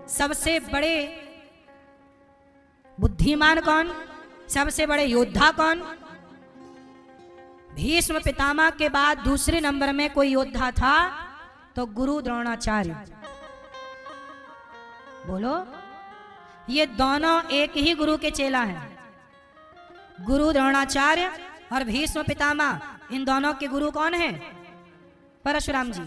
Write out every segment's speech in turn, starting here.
सबसे बड़े बुद्धिमान कौन, सबसे बड़े योद्धा कौन? भीष्म पितामह के बाद दूसरे नंबर में कोई योद्धा था तो गुरु द्रोणाचार्य। बोलो, ये दोनों एक ही गुरु के चेला हैं। गुरु द्रोणाचार्य और भीष्म पितामह, इन दोनों के गुरु कौन हैं? परशुराम जी।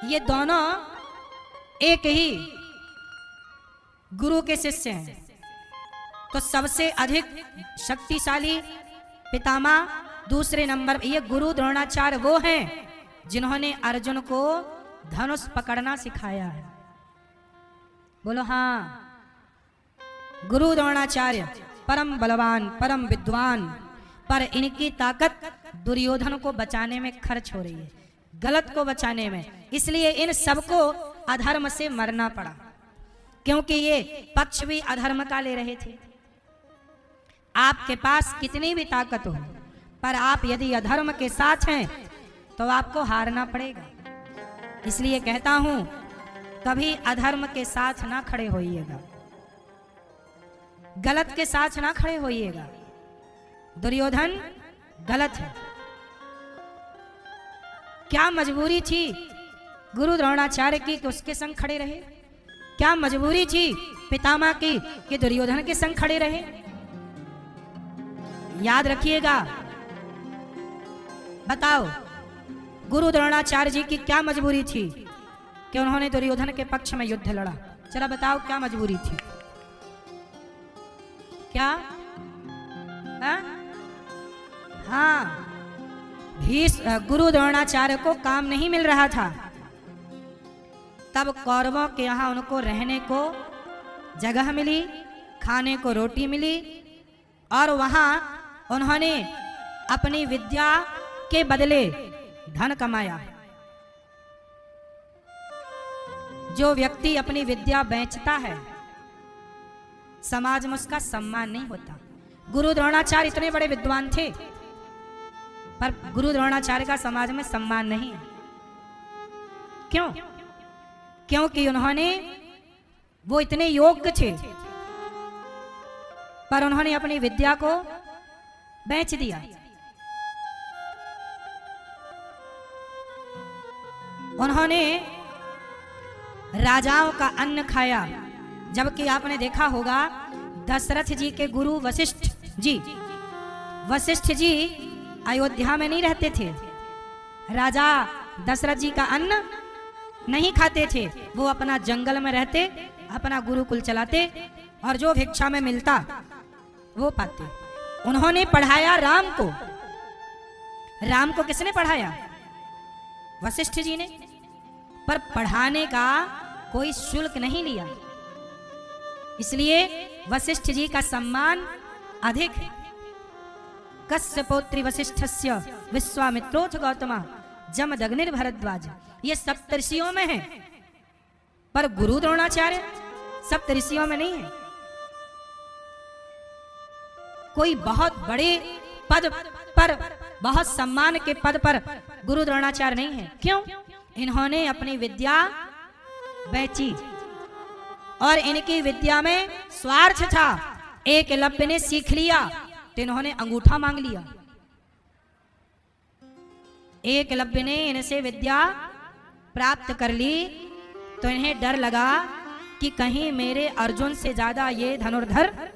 ये दोनों एक ही गुरु के शिष्य हैं। तो सबसे अधिक शक्तिशाली पितामह, दूसरे नंबर ये गुरु द्रोणाचार्य वो हैं जिन्होंने अर्जुन को धनुष पकड़ना सिखाया है। बोलो हाँ, गुरु द्रोणाचार्य परम बलवान, परम विद्वान, पर इनकी ताकत दुर्योधन को बचाने में खर्च हो रही है, गलत को बचाने में। इसलिए इन सबको अधर्म से मरना पड़ा, क्योंकि ये पक्ष भी अधर्म का ले रहे थे। आपके पास कितनी भी ताकत हो, पर आप यदि अधर्म के साथ हैं तो आपको हारना पड़ेगा। इसलिए कहता हूं, कभी अधर्म के साथ ना खड़े होइएगा, गलत के साथ ना खड़े होइएगा। दुर्योधन गलत है। क्या मजबूरी थी गुरु द्रोणाचार्य की कि उसके संग खड़े रहे? क्या मजबूरी थी पितामह की कि दुर्योधन के संग खड़े रहे? याद रखिएगा। बताओ, गुरु द्रोणाचार्य जी की क्या मजबूरी थी कि उन्होंने दुर्योधन के पक्ष में युद्ध लड़ा? जरा बताओ, क्या मजबूरी थी? क्या? हाँ, गुरु द्रोणाचार्य को काम नहीं मिल रहा था। तब कौरवों के यहाँ उनको रहने को जगह मिली, खाने को रोटी मिली, और वहां उन्होंने अपनी विद्या के बदले धन कमाया। जो व्यक्ति अपनी विद्या बेचता है, समाज में उसका सम्मान नहीं होता। गुरु द्रोणाचार्य इतने बड़े विद्वान थे, पर गुरु द्रोणाचार्य का समाज में सम्मान नहीं है। क्यों? क्योंकि वो इतने योग्य थे, पर उन्होंने अपनी विद्या को बेच दिया। उन्होंने राजाओं का अन्न खाया, जबकि आपने देखा होगा दशरथ जी के गुरु वशिष्ठ जी अयोध्या में नहीं रहते थे। राजा दशरथ जी का अन्न नहीं खाते थे, वो अपना जंगल में रहते, अपना गुरुकुल चलाते, और जो भिक्षा में मिलता वो पाते। उन्होंने पढ़ाया राम को। राम को किसने पढ़ाया? वशिष्ठ जी ने। पर पढ़ाने का कोई शुल्क नहीं लिया, इसलिए वशिष्ठ जी का सम्मान अधिक है। कश्यपोत्री वशिष्ठस्य विश्वामित्रोथ गौतमा जमदग्निर भरद्वाज, ये सप्तर्षियों में है, पर गुरु द्रोणाचार्य सप्तर्षियों में नहीं है। कोई बहुत बड़े पद पर, बहुत सम्मान के पद पर गुरु द्रोणाचार्य नहीं है। क्यों? इन्होंने अपनी विद्या बेची, और इनकी विद्या में स्वार्थ था। एकलव्य ने सीख लिया तो इन्होंने अंगूठा मांग लिया। एकलव्य ने इनसे विद्या प्राप्त कर ली तो इन्हें डर लगा कि कहीं मेरे अर्जुन से ज्यादा ये धनुर्धर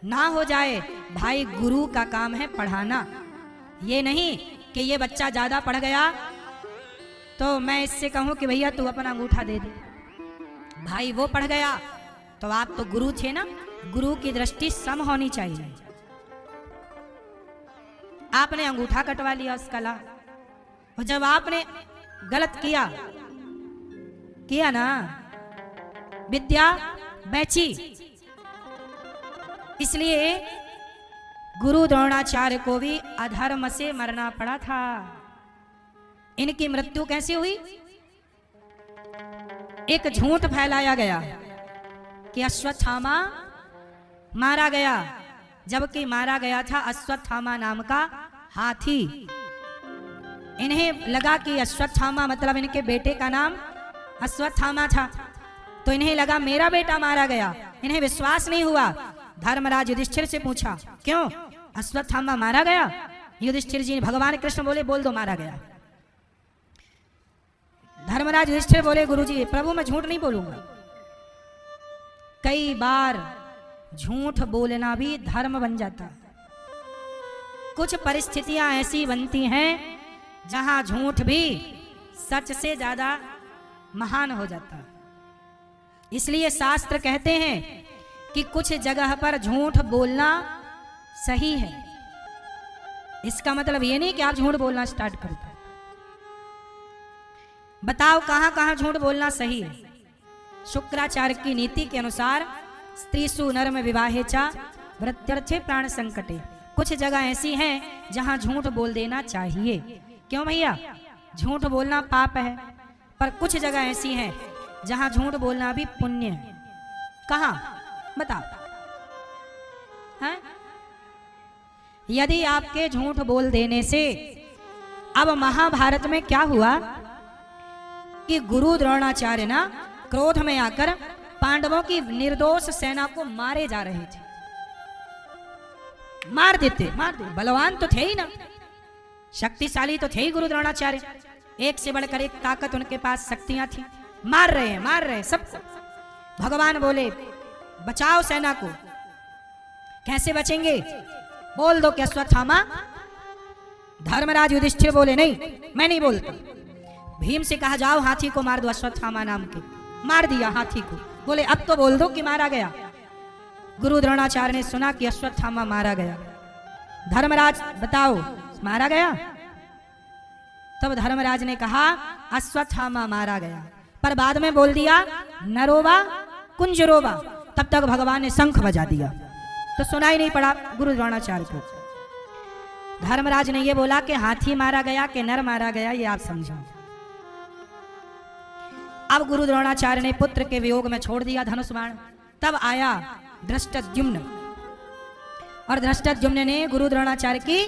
ना हो जाए। भाई, गुरु का काम है पढ़ाना, ये नहीं कि ये बच्चा ज्यादा पढ़ गया तो मैं इससे कहूं कि भैया तू अपना अंगूठा दे दे। भाई, वो पढ़ गया तो आप तो गुरु थे ना, गुरु की दृष्टि सम होनी चाहिए। आपने अंगूठा कटवा लिया उसका लाभ, और जब आपने गलत किया ना, विद्या बेची, इसलिए गुरु द्रोणाचार्य को भी अधर्म से मरना पड़ा था। इनकी मृत्यु कैसे हुई? एक झूठ फैलाया गया कि अश्वत्थामा मारा गया, जबकि मारा गया था अश्वत्थामा नाम का हाथी। इन्हें लगा कि अश्वत्थामा मतलब इनके बेटे का नाम अश्वत्थामा था, तो इन्हें लगा मेरा बेटा मारा गया, इन्हें विश्वास नहीं हुआ। धर्मराज युधिष्ठिर से पूछा, क्यों अश्वत्थामा मारा गया? युधिष्ठिर जी भगवान कृष्ण बोले, बोल दो मारा गया। धर्मराज युधिष्ठिर बोले, गुरुजी प्रभु मैं झूठ नहीं बोलूंगा। कई बार झूठ बोलना भी धर्म बन जाता है। कुछ परिस्थितियां ऐसी बनती हैं जहां झूठ भी सच से ज्यादा महान हो जाता है। इसलिए शास्त्र कहते हैं कि कुछ जगह पर झूठ बोलना सही है। इसका मतलब ये नहीं कि आप झूठ बोलना स्टार्ट कर दो। बताओ कहां कहां झूठ बोलना सही है? शुक्राचार्य की नीति के अनुसार स्त्रीसु नर्म विवाहे चा वृत्यर्थे प्राण संकटे। कुछ जगह ऐसी हैं जहां झूठ बोल देना चाहिए। क्यों भैया? झूठ बोलना पाप है, पर कुछ जगह ऐसी हैं जहां झूठ बोलना भी पुण्य है। कहां बताओ? हैं? यदि आपके झूठ बोल देने से, अब महाभारत में क्या हुआ कि गुरु द्रोणाचार्य ना क्रोध में आकर पांडवों की निर्दोष सेना को मारे जा रहे थे। मार देते, बलवान तो थे ही ना, शक्तिशाली तो थे ही गुरु द्रोणाचार्य, एक से बढ़कर एक ताकत उनके पास शक्तियां थी। मार रहे हैं सबको। भगवान बोले बचाओ सेना को। कैसे बचेंगे? बोल दो कि अश्वत्थामा। धर्मराज युधिष्ठिर बोले नहीं मैं नहीं बोलता। भीम से कहा जाओ हाथी को मार दो अश्वत्थामा नाम के। मार दिया हाथी को। बोले अब तो बोल दो कि मारा गया। गुरु द्रोणाचार्य ने सुना कि अश्वत्थामा मारा गया। धर्मराज बताओ मारा गया? तब धर्मराज ने कहा अश्वत्थामा मारा गया, पर बाद में बोल दिया नरोवा कुंजरोवा। तब तक भगवान ने शंख बजा दिया तो सुनाई नहीं पड़ा गुरु द्रोणाचार्य को। धर्मराज ने यह बोला कि हाथी मारा गया कि नर मारा गया, ये आप समझो। अब गुरु द्रोणाचार्य ने पुत्र के वियोग में छोड़ दिया धनुष बाण। तब आया धृष्टद्युम्न, और धृष्टद्युम्न ने गुरु द्रोणाचार्य की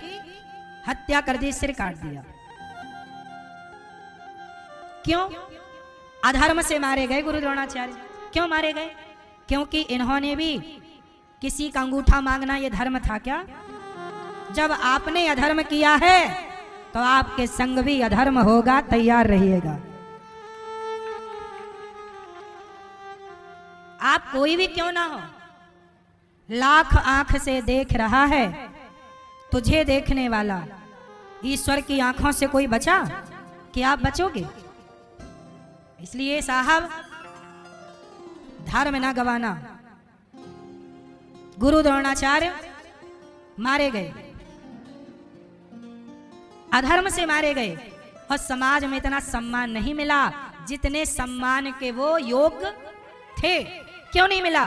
हत्या कर दी, सिर काट दिया। क्यों? अधर्म से मारे गए गुरु द्रोणाचार्य। क्यों मारे गए? क्योंकि इन्होंने भी किसी का अंगूठा मांगना ये धर्म था क्या? जब आपने अधर्म किया है तो आपके संग भी अधर्म होगा, तैयार रहिएगा। आप कोई भी क्यों ना हो, लाख आंख से देख रहा है, तुझे देखने वाला ईश्वर की आंखों से कोई बचा कि आप बचोगे? इसलिए साहब धर्म ना गवाना। गुरु द्रोणाचार्य मारे गए, अधर्म से मारे गए, और समाज में इतना सम्मान नहीं मिला जितने सम्मान के वो योग्य थे। क्यों नहीं मिला?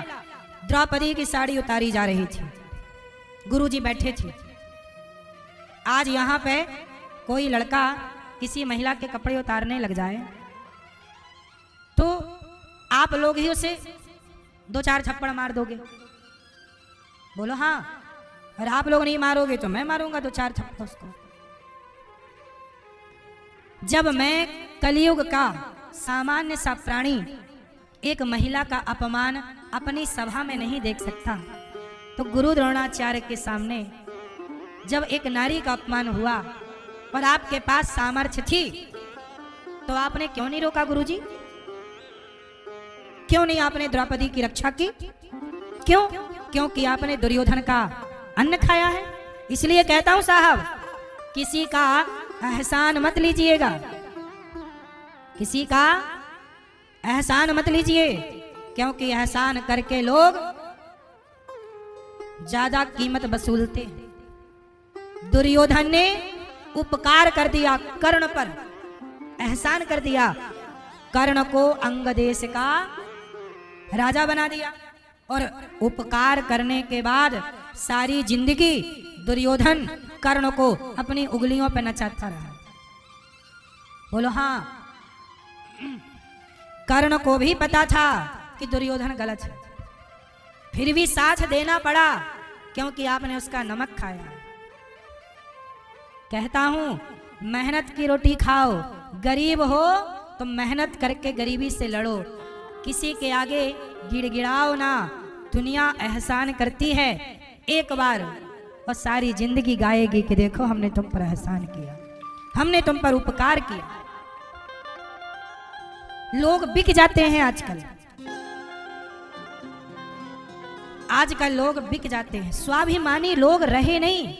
द्रौपदी की साड़ी उतारी जा रही थी, गुरुजी बैठे थे। आज यहां पे कोई लड़का किसी महिला के कपड़े उतारने लग जाए तो आप लोग ही उसे 2-4 थप्पड़ मार दोगे? बोलो हाँ। और आप लोग नहीं मारोगे तो मैं मारूंगा 2-4 थप्पड़ उसको। जब मैं कलयुग का सामान्य सा प्राणी एक महिला का अपमान अपनी सभा में नहीं देख सकता, तो गुरु द्रोणाचार्य के सामने जब एक नारी का अपमान हुआ और आपके पास सामर्थ्य थी तो आपने क्यों नहीं रोका गुरुजी? क्यों नहीं आपने द्रौपदी की रक्षा की? क्यों? क्योंकि आपने दुर्योधन का अन्न खाया है। इसलिए कहता हूं साहब, किसी का एहसान मत लीजिएगा, किसी का एहसान मत लीजिए, क्योंकि एहसान करके लोग ज्यादा कीमत वसूलते। दुर्योधन ने उपकार कर दिया कर्ण पर, एहसान कर दिया, कर्ण को अंग देश का राजा बना दिया, और उपकार करने के बाद सारी जिंदगी दुर्योधन कर्ण को अपनी उंगलियों पर नचाता रहा। बोलो हाँ। कर्ण को भी पता था कि दुर्योधन गलत है, फिर भी साथ देना पड़ा क्योंकि आपने उसका नमक खाया। कहता हूं मेहनत की रोटी खाओ, गरीब हो तो मेहनत करके गरीबी से लड़ो, किसी के आगे गिड़गिड़ाओ ना, दुनिया एहसान करती है एक बार और सारी जिंदगी गाएगी कि देखो हमने तुम पर एहसान किया, हमने तुम पर उपकार किया। लोग बिक जाते हैं आजकल, आजकल लोग बिक जाते हैं, स्वाभिमानी लोग रहे नहीं।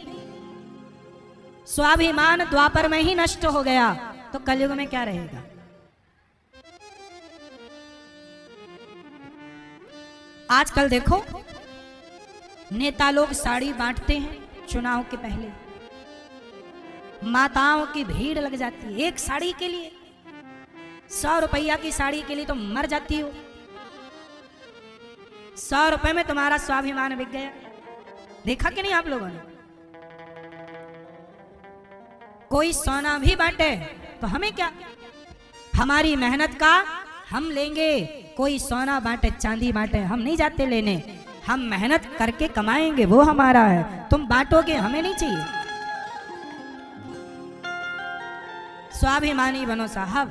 स्वाभिमान द्वापर में ही नष्ट हो गया तो कलयुग में क्या रहेगा। आजकल देखो नेता लोग साड़ी बांटते हैं चुनाव के पहले, माताओं की भीड़ लग जाती है एक साड़ी के लिए। 100 रुपया की साड़ी के लिए तो मर जाती हो। 100 रुपए में तुम्हारा स्वाभिमान बिक गया। देखा कि नहीं आप लोगों ने? कोई सोना भी बांटे तो हमें क्या, हमारी मेहनत का हम लेंगे। कोई सोना बांटे चांदी बांटे हम नहीं जाते लेने, हम मेहनत करके कमाएंगे वो हमारा है। तुम बांटोगे हमें नहीं चाहिए। स्वाभिमानी बनो साहब,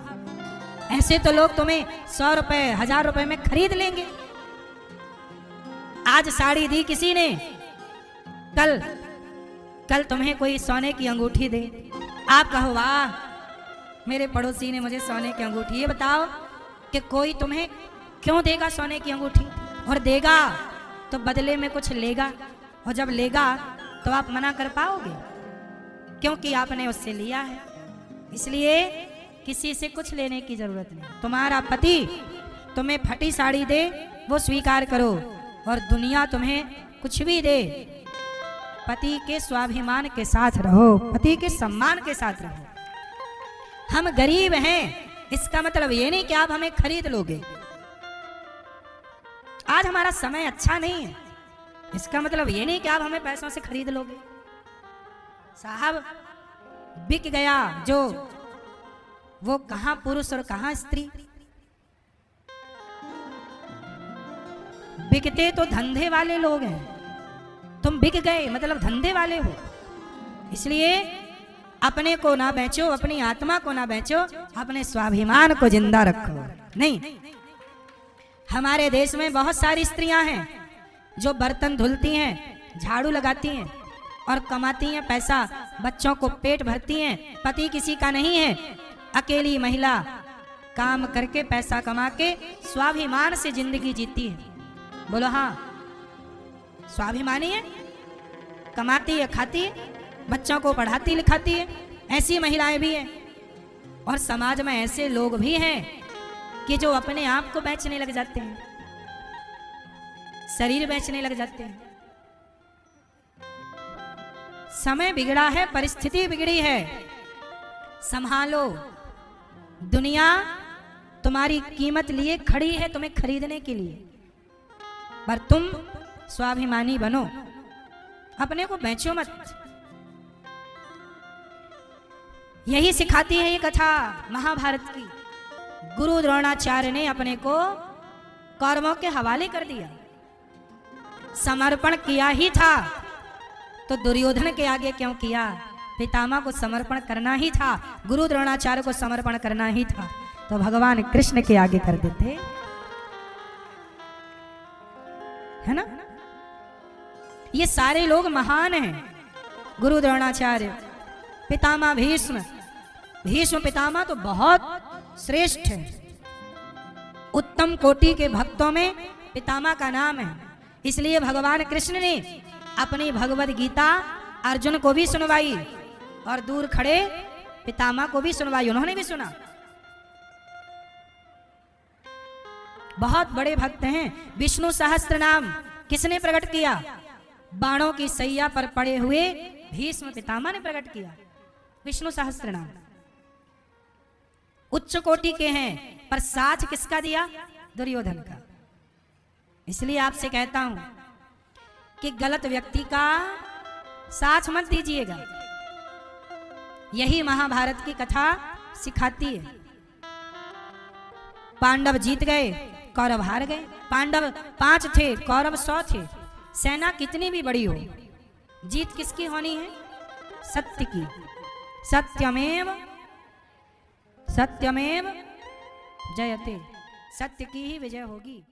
ऐसे तो लोग तुम्हें 100 रुपए 1000 रुपए में खरीद लेंगे। आज साड़ी दी किसी ने, कल तुम्हें कोई सोने की अंगूठी दे, आप कहो वाह मेरे पड़ोसी ने मुझे सोने की अंगूठी। ये बताओ कि कोई तुम्हें क्यों देगा सोने की अंगूठी? और देगा तो बदले में कुछ लेगा, और जब लेगा तो आप मना कर पाओगे क्योंकि आपने उससे लिया है। इसलिए किसी से कुछ लेने की जरूरत नहीं। तुम्हारा पति तुम्हें फटी साड़ी दे वो स्वीकार करो, और दुनिया तुम्हें कुछ भी दे, पति के स्वाभिमान के साथ रहो, पति के सम्मान के साथ रहो। हम गरीब हैं इसका मतलब ये नहीं कि आप हमें खरीद लोगे। आज हमारा समय अच्छा नहीं है इसका मतलब ये नहीं कि आप हमें पैसों से खरीद लोगे। साहब बिक गया जो, वो कहां पुरुष और कहां स्त्री। बिकते तो धंधे वाले लोग हैं, तुम बिक गए मतलब धंधे वाले हो। इसलिए अपने को ना बेचो, अपनी आत्मा को ना बेचो, अपने स्वाभिमान को जिंदा रखो। नहीं, हमारे देश में बहुत सारी स्त्रियां हैं जो बर्तन धुलती हैं, झाड़ू लगाती हैं और कमाती हैं पैसा, बच्चों को पेट भरती हैं, पति किसी का नहीं है, अकेली महिला काम करके पैसा कमा के स्वाभिमान से जिंदगी जीती है। बोलो हाँ, स्वाभिमानी है, कमाती है, खाती है, बच्चों को पढ़ाती लिखाती है। ऐसी महिलाएं भी हैं। और समाज में ऐसे लोग भी हैं कि जो अपने आप को बेचने लग जाते हैं, शरीर बेचने लग जाते हैं। समय बिगड़ा है, परिस्थिति बिगड़ी है, संभालो। दुनिया तुम्हारी कीमत लिए खड़ी है तुम्हें खरीदने के लिए, पर तुम स्वाभिमानी बनो, अपने को बेचो मत। यही सिखाती है ये कथा महाभारत की। गुरु द्रोणाचार्य ने अपने को कौरवों के हवाले कर दिया, समर्पण किया ही था तो दुर्योधन के आगे क्यों किया? पितामह को समर्पण करना ही था, गुरु द्रोणाचार्य को समर्पण करना ही था तो भगवान कृष्ण के आगे कर देते, है ना। ये सारे लोग महान हैं। गुरु द्रोणाचार्य, पितामह भीष्म, भीष्म पितामह तो बहुत श्रेष्ठ है। उत्तम कोटि के भक्तों में पितामह का नाम है। इसलिए भगवान कृष्ण ने अपनी भगवद गीता अर्जुन को भी सुनवाई और दूर खड़े पितामह को भी सुनवाई, उन्होंने भी सुना। बहुत बड़े भक्त हैं। विष्णु सहस्त्र नाम किसने प्रकट किया? बाणों की सैया पर पड़े हुए भीष्म पितामह ने प्रकट किया विष्णु सहस्त्र नाम। उच्च कोटि के हैं, पर साथ किसका दिया? दुर्योधन का। इसलिए आपसे कहता हूं कि गलत व्यक्ति का साथ मत दीजिएगा। यही महाभारत की कथा सिखाती है। पांडव जीत गए, कौरव हार गए। पांडव 5 थे, कौरव 100 थे। सेना कितनी भी बड़ी हो, जीत किसकी होनी है? सत्य की। सत्यमेव सत्यमेव जयते। सत्य की ही विजय होगी।